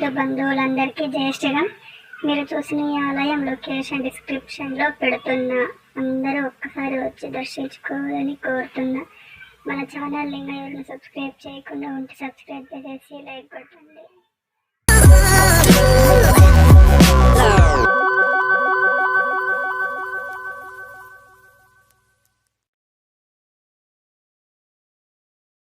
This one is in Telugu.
హిందూ బంధువులందరికీ జై శ్రీరామ్. మీరు చూసిన ఈ ఆలయం లొకేషన్ డిస్క్రిప్షన్లో పెడుతున్నా. అందరూ ఒక్కసారి వచ్చి దర్శించుకోవాలని కోరుతున్నా. మన ఛానల్ ఇంకా ఎవరైనా సబ్స్క్రైబ్ చేయకుండా ఉంటే సబ్స్క్రైబ్ చేసి లైక్ కొట్టండి.